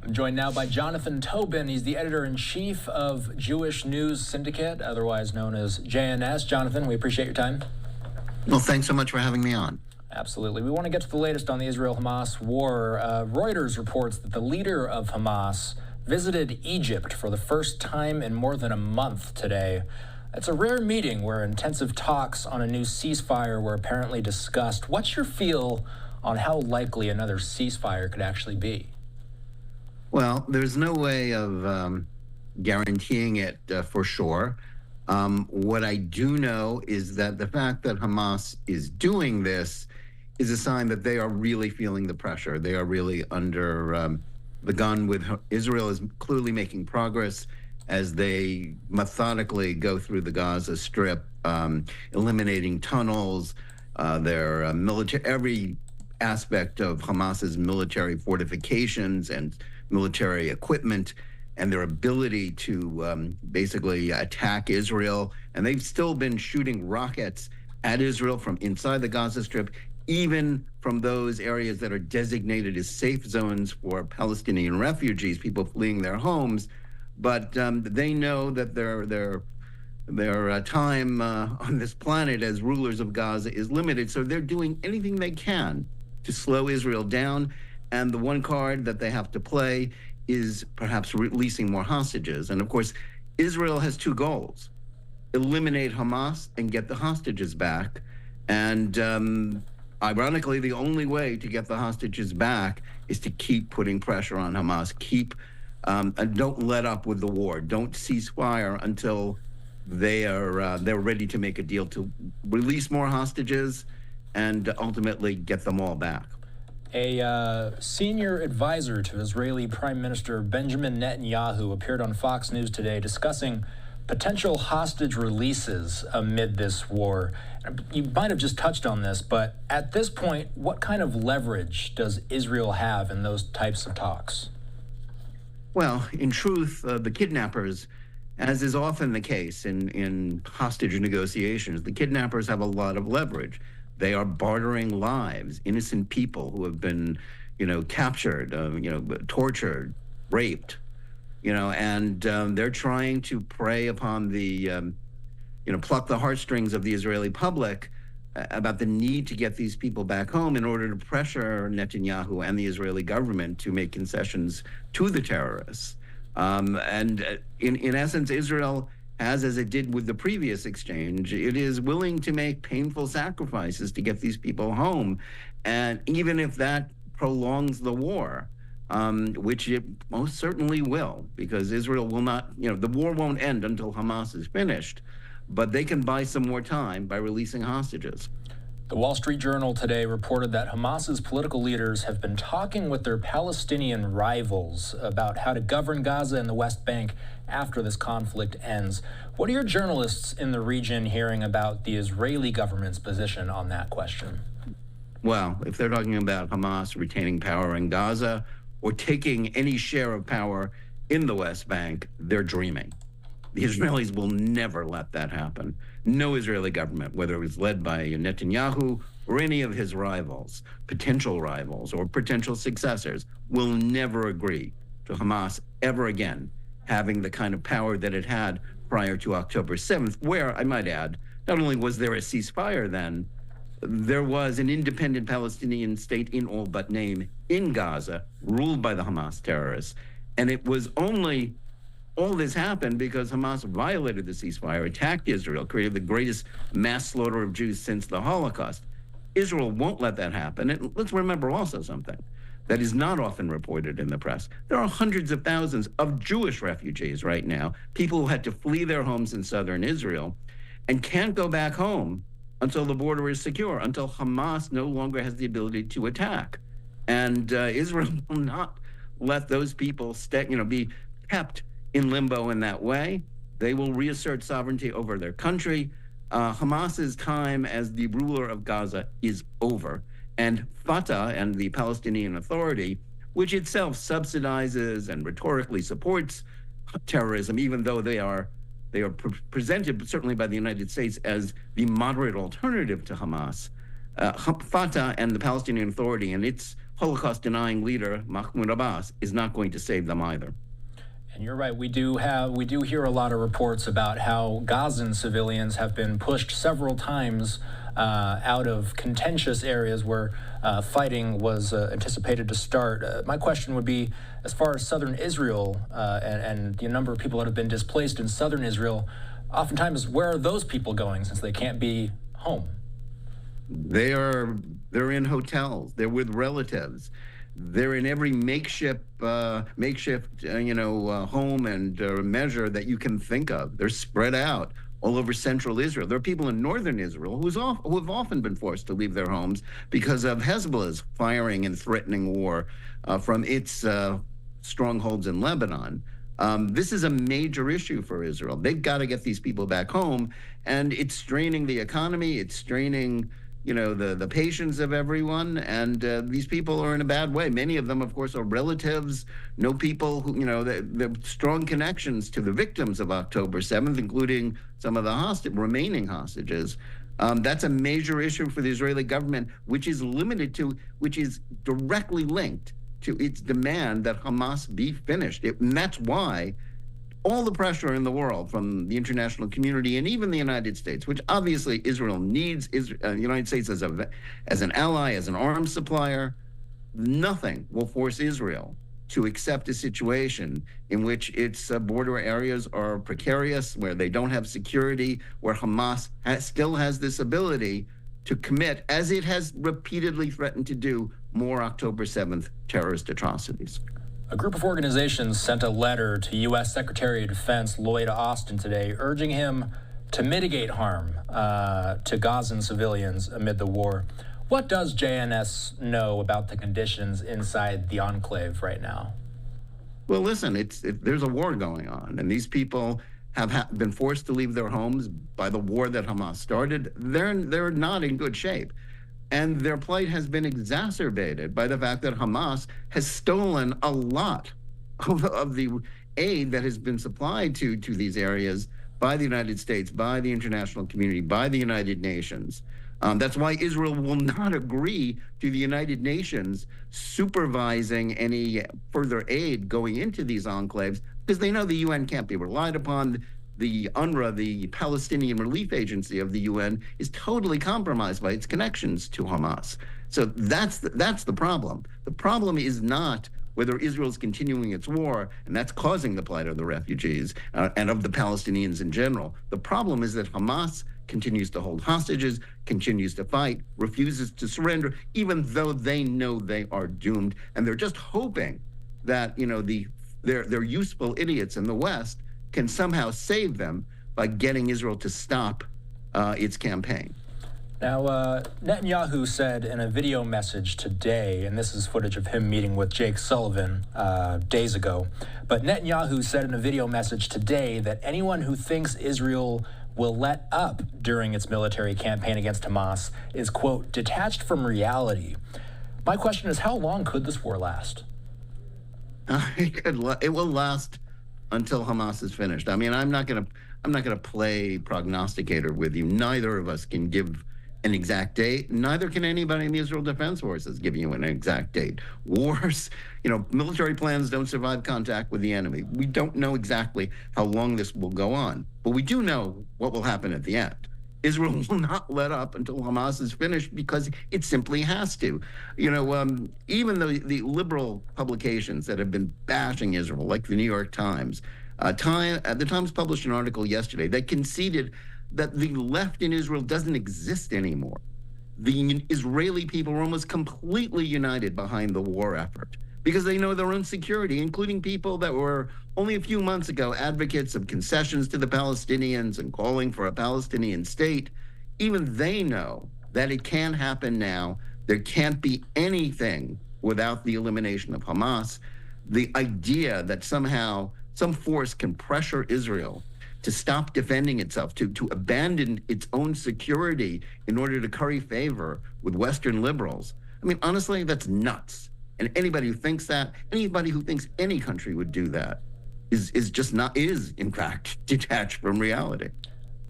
I'm joined now by Jonathan Tobin. He's the editor-in-chief of Jewish News Syndicate, otherwise known as JNS. Jonathan, we appreciate your time. Well, thanks so much for having me on. Absolutely. We want to get to the latest on the Israel-Hamas war. Reuters reports that the leader of Hamas visited Egypt for the first time in more than a month today. It's a rare meeting where intensive talks on a new ceasefire were apparently discussed. What's your feel on how likely another ceasefire could actually be? Well, there's no way of guaranteeing it for sure. What I do know is that the fact that Hamas is doing this is a sign that they are really feeling the pressure. They are really under the gun. With Israel is clearly making progress as they methodically go through the Gaza Strip, eliminating tunnels, their military, every aspect of Hamas's military fortifications and military equipment, and their ability to basically attack Israel. And they've still been shooting rockets at Israel from inside the Gaza Strip, even from those areas that are designated as safe zones for Palestinian refugees, people fleeing their homes. But they know that their time on this planet as rulers of Gaza is limited, so they're doing anything they can to slow Israel down. And the one card that they have to play is perhaps releasing more hostages. And of course, Israel has two goals: eliminate Hamas and get the hostages back. And ironically, the only way to get the hostages back is to keep putting pressure on Hamas, don't let up with the war. Don't cease fire until they're ready to make a deal to release more hostages and ultimately get them all back. A senior advisor to Israeli Prime Minister Benjamin Netanyahu appeared on Fox News today discussing potential hostage releases amid this war. You might have just touched on this, but at this point, what kind of leverage does Israel have in those types of talks? Well, in truth, the kidnappers, as is often the case in hostage negotiations, the kidnappers have a lot of leverage. They are bartering lives, innocent people who have been, captured, tortured, raped, and they're trying to prey upon the, pluck the heartstrings of the Israeli public about the need to get these people back home in order to pressure Netanyahu and the Israeli government to make concessions to the terrorists. And in essence, Israel, as it did with the previous exchange, it is willing to make painful sacrifices to get these people home. And even if that prolongs the war, which it most certainly will, because Israel will not, the war won't end until Hamas is finished, but they can buy some more time by releasing hostages. The Wall Street Journal today reported that Hamas's political leaders have been talking with their Palestinian rivals about how to govern Gaza and the West Bank after this conflict ends. What are your journalists in the region hearing about the Israeli government's position on that question? Well, if they're talking about Hamas retaining power in Gaza or taking any share of power in the West Bank, they're dreaming. The Israelis will never let that happen. No Israeli government, whether it's led by Netanyahu or any of his rivals, potential rivals or potential successors, will never agree to Hamas ever again having the kind of power that it had prior to October 7th, where, I might add, not only was there a ceasefire then, there was an independent Palestinian state in all but name in Gaza, ruled by the Hamas terrorists. And it was only all this happened because Hamas violated the ceasefire, attacked Israel, created the greatest mass slaughter of Jews since the Holocaust. Israel won't let that happen. And let's remember also something that is not often reported in the press. There are hundreds of thousands of Jewish refugees right now, people who had to flee their homes in southern Israel and can't go back home until the border is secure, until Hamas no longer has the ability to attack. And Israel will not let those people be kept in limbo in that way. They will reassert sovereignty over their country. Hamas's time as the ruler of Gaza is over. And Fatah and the Palestinian Authority, which itself subsidizes and rhetorically supports terrorism, even though they are presented, certainly by the United States, as the moderate alternative to Hamas. Fatah and the Palestinian Authority and its Holocaust-denying leader Mahmoud Abbas is not going to save them either. And you're right. We do hear a lot of reports about how Gazan civilians have been pushed several times out of contentious areas where fighting was anticipated to start. My question would be, as far as southern Israel and the number of people that have been displaced in southern Israel, oftentimes where are those people going since they can't be home? They're in hotels. They're with relatives. They're in every makeshift home and measure that you can think of. They're spread out all over central Israel. There are people in northern Israel who have often been forced to leave their homes because of Hezbollah's firing and threatening war from its strongholds in Lebanon. This is a major issue for Israel. They've got to get these people back home, and it's straining the economy. It's straining the patience of everyone, and these people are in a bad way. Many of them, of course, are relatives, know people who, the strong connections to the victims of October 7th, including some of the remaining hostages. That's a major issue for the Israeli government, which is directly linked to its demand that Hamas be finished. And that's why all the pressure in the world from the international community and even the United States, which obviously Israel needs, the United States as an ally, as an arms supplier, nothing will force Israel to accept a situation in which its border areas are precarious, where they don't have security, where Hamas still has this ability to commit, as it has repeatedly threatened to do, more October 7th terrorist atrocities. A group of organizations sent a letter to U.S. Secretary of Defense Lloyd Austin today, urging him to mitigate harm to Gazan civilians amid the war. What does JNS know about the conditions inside the enclave right now? Well, listen, there's a war going on, and these people have been forced to leave their homes by the war that Hamas started. They're not in good shape. And their plight has been exacerbated by the fact that Hamas has stolen a lot of the aid that has been supplied to these areas by the United States, by the international community, by the United Nations. That's why Israel will not agree to the United Nations supervising any further aid going into these enclaves, because they know the UN can't be relied upon. The UNRWA, the Palestinian Relief Agency of the UN, is totally compromised by its connections to Hamas. So that's the problem. The problem is not whether Israel is continuing its war, and that's causing the plight of the refugees and of the Palestinians in general. The problem is that Hamas continues to hold hostages, continues to fight, refuses to surrender, even though they know they are doomed, and they're just hoping that their useful idiots in the West can somehow save them by getting Israel to stop its campaign. Now, Netanyahu said in a video message today, and this is footage of him meeting with Jake Sullivan days ago, but Netanyahu said in a video message today that anyone who thinks Israel will let up during its military campaign against Hamas is, quote, detached from reality. My question is, how long could this war last? It will last until Hamas is finished. I mean, I'm not gonna play prognosticator with you. Neither of us can give an exact date. Neither can anybody in the Israel Defense Forces give you an exact date. Wars, military plans don't survive contact with the enemy. We don't know exactly how long this will go on, but we do know what will happen at the end. Israel will not let up until Hamas is finished because it simply has to. Even though the liberal publications that have been bashing Israel, like the New York Times, the Times published an article yesterday that conceded that the left in Israel doesn't exist anymore. The Israeli people are almost completely united behind the war effort because they know their own security, including people that were only a few months ago advocates of concessions to the Palestinians and calling for a Palestinian state. Even they know that it can happen now. There can't be anything without the elimination of Hamas. The idea that somehow some force can pressure Israel to stop defending itself, to abandon its own security in order to curry favor with Western liberals. I mean, honestly, that's nuts. And anybody who thinks that, anybody who thinks any country would do that is in fact detached from reality.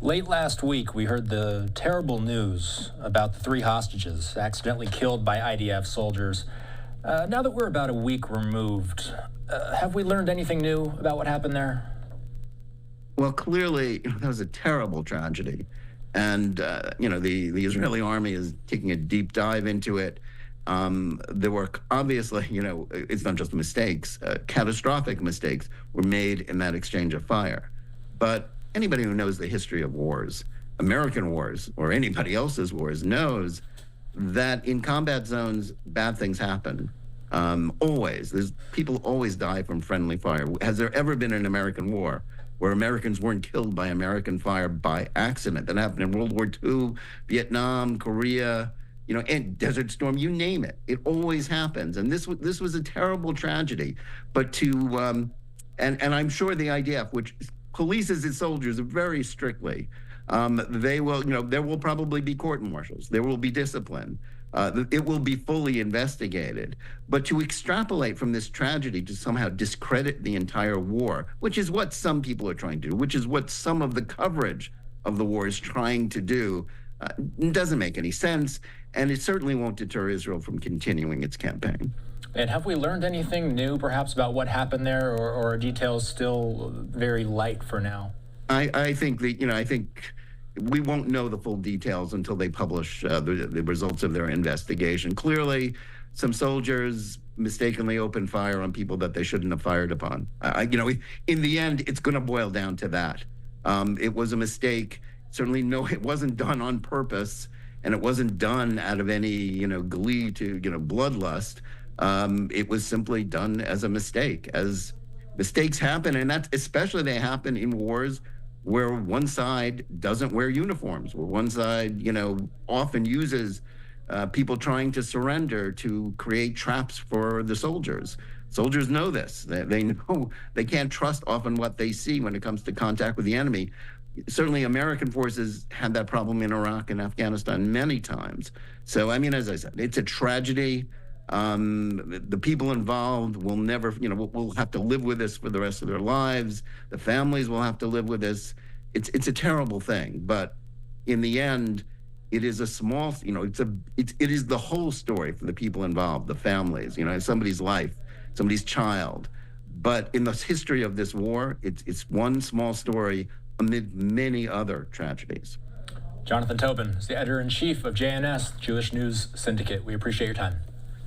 Late last week, we heard the terrible news about the 3 hostages accidentally killed by IDF soldiers. Now that we're about a week removed, have we learned anything new about what happened there? Well, clearly, that was a terrible tragedy. And, the Israeli army is taking a deep dive into it. There were obviously, it's not just mistakes, catastrophic mistakes were made in that exchange of fire. But anybody who knows the history of wars, American wars, or anybody else's wars, knows that in combat zones, bad things happen. Always. People always die from friendly fire. Has there ever been an American war where Americans weren't killed by American fire by accident? That happened in World War II, Vietnam, Korea, and Desert Storm, you name it. It always happens. And this was a terrible tragedy. But and I'm sure the IDF, which polices its soldiers very strictly, they will, there will probably be court-martials. There will be discipline. It will be fully investigated. But to extrapolate from this tragedy to somehow discredit the entire war, which is what some people are trying to do, which is what some of the coverage of the war is trying to do, doesn't make any sense. And it certainly won't deter Israel from continuing its campaign. And have we learned anything new, perhaps, about what happened there, or are details still very light for now? I think we won't know the full details until they publish the results of their investigation. Clearly, some soldiers mistakenly opened fire on people that they shouldn't have fired upon. In the end, it's going to boil down to that. It was a mistake. Certainly, no, it wasn't done on purpose, and it wasn't done out of any, glee to, bloodlust. It was simply done as a mistake, as mistakes happen, and that's especially they happen in wars where one side doesn't wear uniforms, where one side, often uses people trying to surrender to create traps for the soldiers. Soldiers know this. They know they can't trust often what they see when it comes to contact with the enemy. Certainly American forces had that problem in Iraq and Afghanistan many times. So, as I said, it's a tragedy. The people involved will never, will have to live with this for the rest of their lives. The families will have to live with this. It's a terrible thing, but in the end, it is a small, it is the whole story for the people involved, the families, somebody's life, somebody's child. But in the history of this war, it's one small story amid many other tragedies. Jonathan Tobin is the editor-in-chief of JNS, Jewish News Syndicate. We appreciate your time.